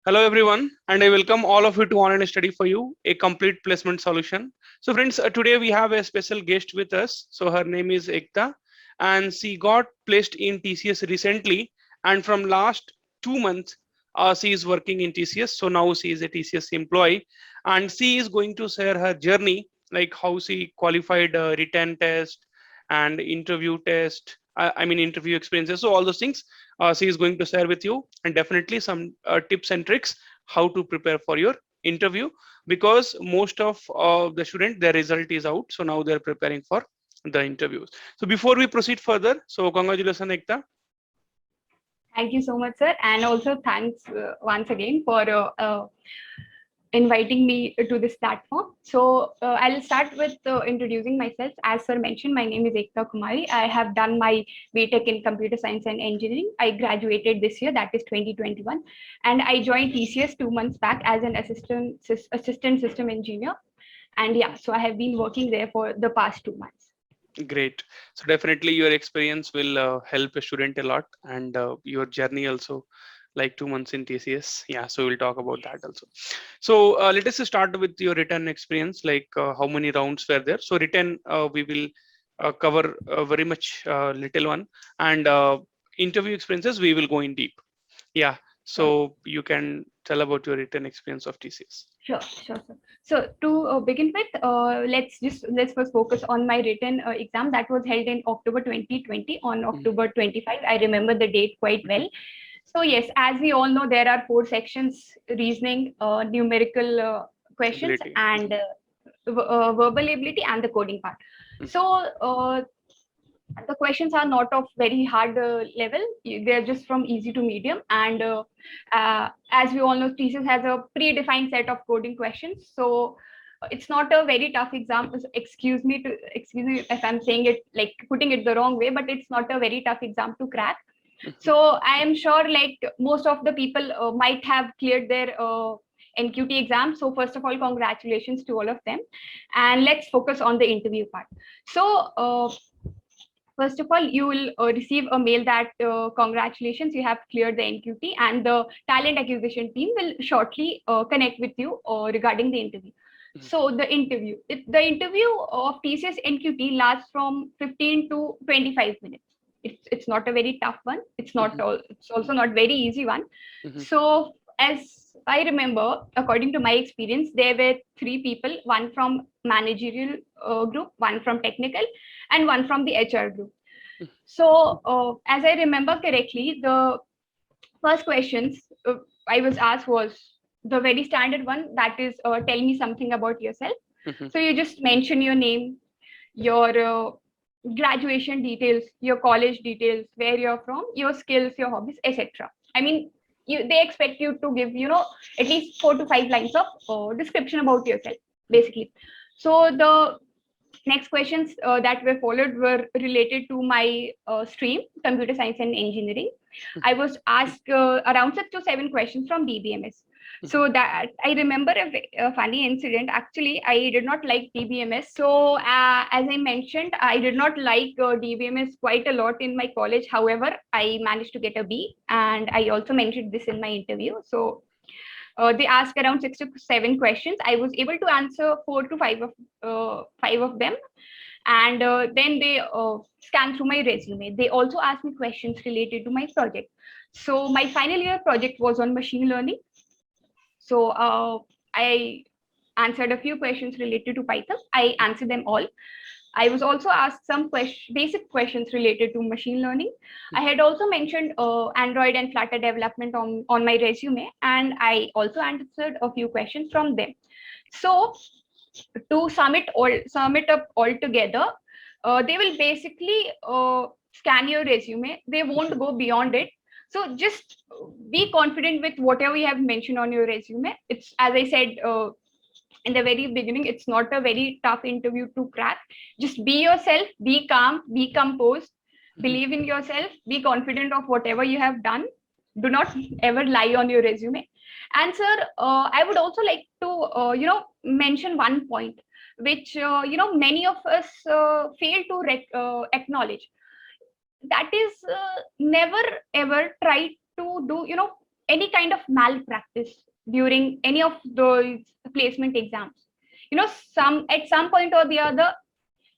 Hello everyone, and I welcome all of you to Online Study for You, a complete placement solution. So friends, today we have a special guest with us. So her name is Ekta, and she got placed in TCS recently, and from last 2 months, she is working in TCS. So now she is a TCS employee, and she is going to share her journey, like how she qualified written test and interview test. I mean interview experiences. So all those things she is going to share with you, and definitely some tips and tricks how to prepare for your interview, because most of the student their result is out, so now they're preparing for the interviews. So before we proceed further, so congratulations Ekta. Thank you so much, sir. And also thanks once again for inviting me to this platform. So I'll start with introducing myself. As sir mentioned, my name is Ekta Kumari. I have done my BTech in Computer Science and Engineering. I graduated this year, that is 2021. And I joined TCS 2 months back as an assistant system engineer. And yeah, so I have been working there for the past 2 months. Great. So definitely your experience will help a student a lot, and your journey also, like 2 months in TCS. Yeah, so we'll talk about that also. So let us start with your written experience, like how many rounds were there. So written, we will cover very much little one, and interview experiences we will go in deep. Yeah, Sure. so you can tell about your written experience of TCS. Sure, sure, sir. So to begin with, let's first focus on my written exam that was held in October 2020 on Mhm. October 25. I remember the date quite well. So yes, as we all know, there are four sections: reasoning, numerical questions, Ability. and verbal ability, and the coding part. Mhm. So the questions are not of very hard level. They're just from easy to medium. And as we all know, thesis has a predefined set of coding questions. So it's not a very tough exam. Excuse me if I'm saying it like putting it the wrong way, but it's not a very tough exam to crack. Mhm. So I am sure like most of the people might have cleared their NQT exam. So first of all, congratulations to all of them. And let's focus on the interview part. So first of all, you will receive a mail that congratulations, you have cleared the NQT, and the talent acquisition team will shortly connect with you regarding the interview. Mhm. So the interview of TCS NQT lasts from 15 to 25 minutes. It's not a very tough one. Mhm. It's also not very easy one. Mhm. So as I remember, according to my experience, there were three people: one from managerial group, one from technical, and one from the HR group. So, as I remember correctly, the first questions I was asked was the very standard one, that is, tell me something about yourself. Mhm. So, you just mention your name, your graduation details, your college details, where you're from, your skills, your hobbies, etc. I mean, they expect you to give, at least 4 to 5 lines of description about yourself, basically. So, the next questions that were followed were related to my stream, computer science and engineering. I was asked around 6 to 7 questions from DBMS. Mhm. So that I remember a funny incident. Actually, I did not like DBMS. So as I mentioned, I did not like DBMS quite a lot in my college. However, I managed to get a B, and I also mentioned this in my interview. So they asked around 6 to 7 questions. I was able to answer five of them, and then they scanned through my resume. They also asked me questions related to my project. So my final year project was on machine learning. So I answered a few questions related to Python. I answered them all. I was also asked some basic questions related to machine learning. I had also mentioned Android and Flutter development on my resume, and I also answered a few questions from them. So to sum it up all together, they will basically scan your resume. They won't go beyond it. So just be confident with whatever you have mentioned on your resume. It's, as I said in the very beginning, it's not a very tough interview to crack. Just be yourself, be calm, be composed, Mhm. believe in yourself, be confident of whatever you have done. Do not ever lie on your resume. And sir, I would also like to mention one point which many of us fail to acknowledge. That is, never ever try to do any kind of malpractice during any of those placement exams. At some point or the other,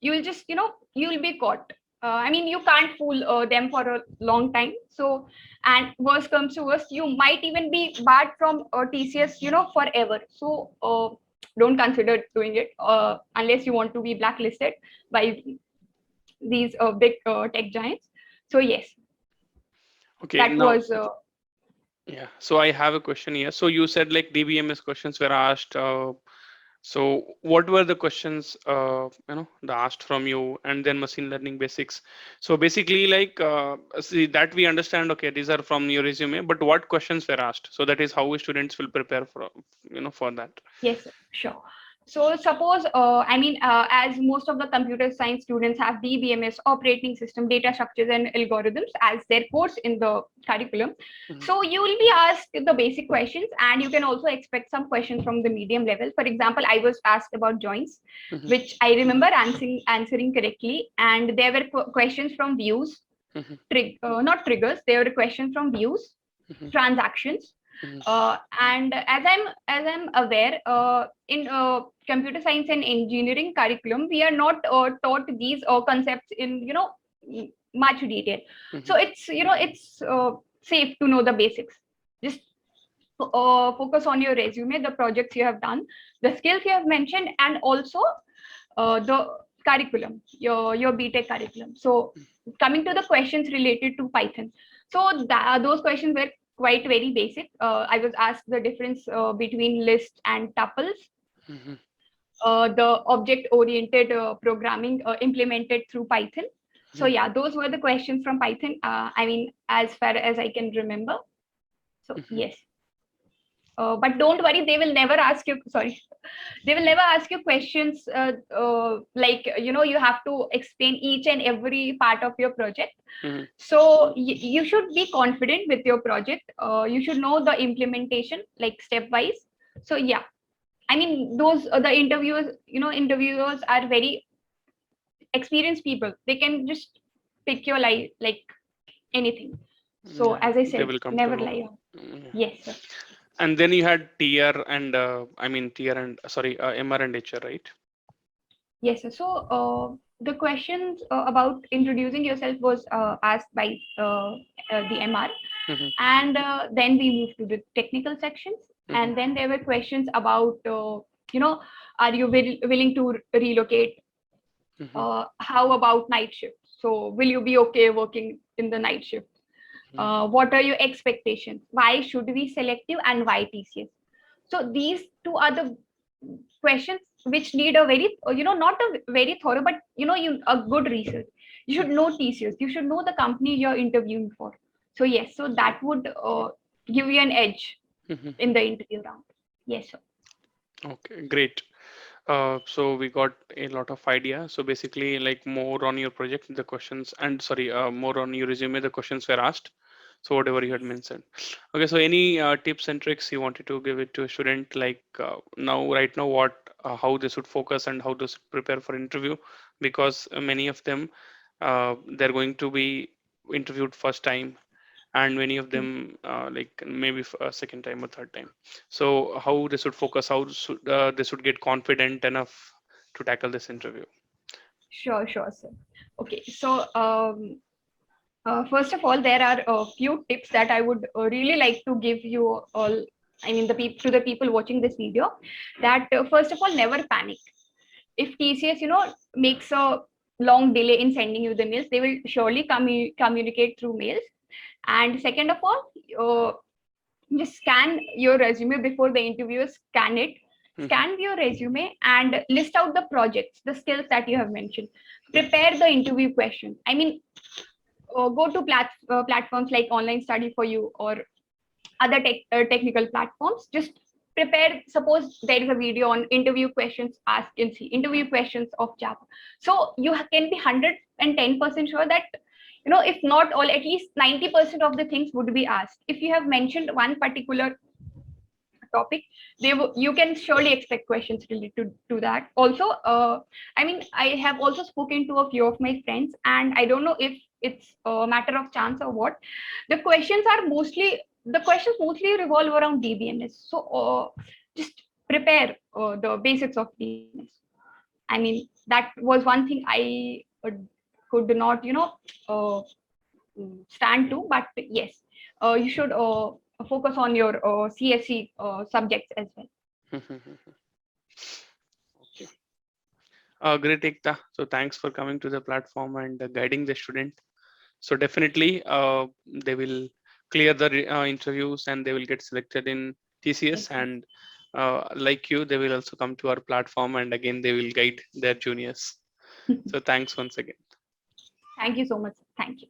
you'll just, you'll be caught. I mean, you can't fool them for a long time. So, and worst comes to worst, you might even be barred from TCS, forever. So, don't consider doing it unless you want to be blacklisted by these big tech giants. So, yes, Okay, that now, was. yeah. So I have a question here. So you said like DBMS questions were asked. So what were the questions, they asked from you, and then machine learning basics. So basically, like, see that we understand. Okay, these are from your resume, but what questions were asked? So that is how students will prepare for, for that. Yes, sure. So suppose, as most of the computer science students have DBMS, operating system, data structures, and algorithms as their course in the curriculum. Mhm. So you will be asked the basic questions, and you can also expect some questions from the medium level. For example, I was asked about joins, Mhm. which I remember answering correctly, and there were questions from views, Mhm. not triggers. There were questions from views, Mhm. transactions. Mhm. And as I'm aware, in computer science and engineering curriculum, we are not taught these concepts in much detail. So Mhm. it's safe to know the basics. Just focus on your resume, the projects you have done, the skills you have mentioned, and also the curriculum, your BTech curriculum. So coming to the questions related to Python. So those questions were quite very basic. I was asked the difference between list and tuples, Mhm. the object-oriented programming implemented through Python. So Mhm. yeah, those were the questions from Python. As far as I can remember. So Mhm. yes. But don't worry, they will never ask you. Sorry, they will never ask you questions like you have to explain each and every part of your project. Mhm. So you should be confident with your project. You should know the implementation like stepwise. So yeah, I mean those the interviewers are very experienced people. They can just pick your lie like anything. So Yeah, as I they said, will come to never know. lie. Yeah. Yes, sir. And then you had TR and TR and sorry, MR and HR, right? Yes, sir. So the questions about introducing yourself was asked by the MR, Mhm. and then we moved to the technical sections, Mhm. and then there were questions about, you know, are you willing to relocate? Mhm. How about night shift? So will you be okay working in the night shift? Mhm. What are your expectations? Why should we select you, and why TCS? So these two are the questions which need a very, not a very thorough, but a good research. You should know TCS. You should know the company you're interviewing for. So yes, so that would give you an edge Mhm. in the interview round. Yes, sir. Okay, great. So we got a lot of idea. So basically, like more on your project, the questions, and sorry, more on your resume, the questions were asked. So whatever you had mentioned. Okay, so any tips and tricks you wanted to give it to a student, like right now, how they should focus and how they should prepare for interview, because many of them, they're going to be interviewed first time, and many of Hmm. them like maybe a second time or third time. So how they should focus, how should they should get confident enough to tackle this interview. Sure, sure, sir. Okay, so first of all, there are a few tips that I would really like to give you all. I mean, to the people watching this video, that first of all, never panic. If TCS, makes a long delay in sending you the mails, they will surely communicate through mails. And second of all, just scan your resume before the interviewers scan it. Mhm. Scan your resume and list out the projects, the skills that you have mentioned. Prepare the interview questions. I mean, go to platforms like Online Study for You or other technical platforms. Just prepare. Suppose there is a video on interview questions asked in C, interview questions of Java. So you can be 110% sure that if not all, at least 90% of the things would be asked. If you have mentioned one particular topic, you can surely expect questions related to that. Also, I mean, I have also spoken to a few of my friends, and I don't know if it's a matter of chance or what. The questions are mostly the questions mostly revolve around DBMS. So just prepare the basics of DBMS. I mean, that was one thing I could not, stand to. But yes, you should focus on your CSE subjects as well. Okay. Great, Ekta. So thanks for coming to the platform and guiding the student. So definitely they will clear the interviews and they will get selected in TCS, Exactly. and like you, they will also come to our platform and again they will guide their juniors. So thanks once again. Thank you so much. Thank you.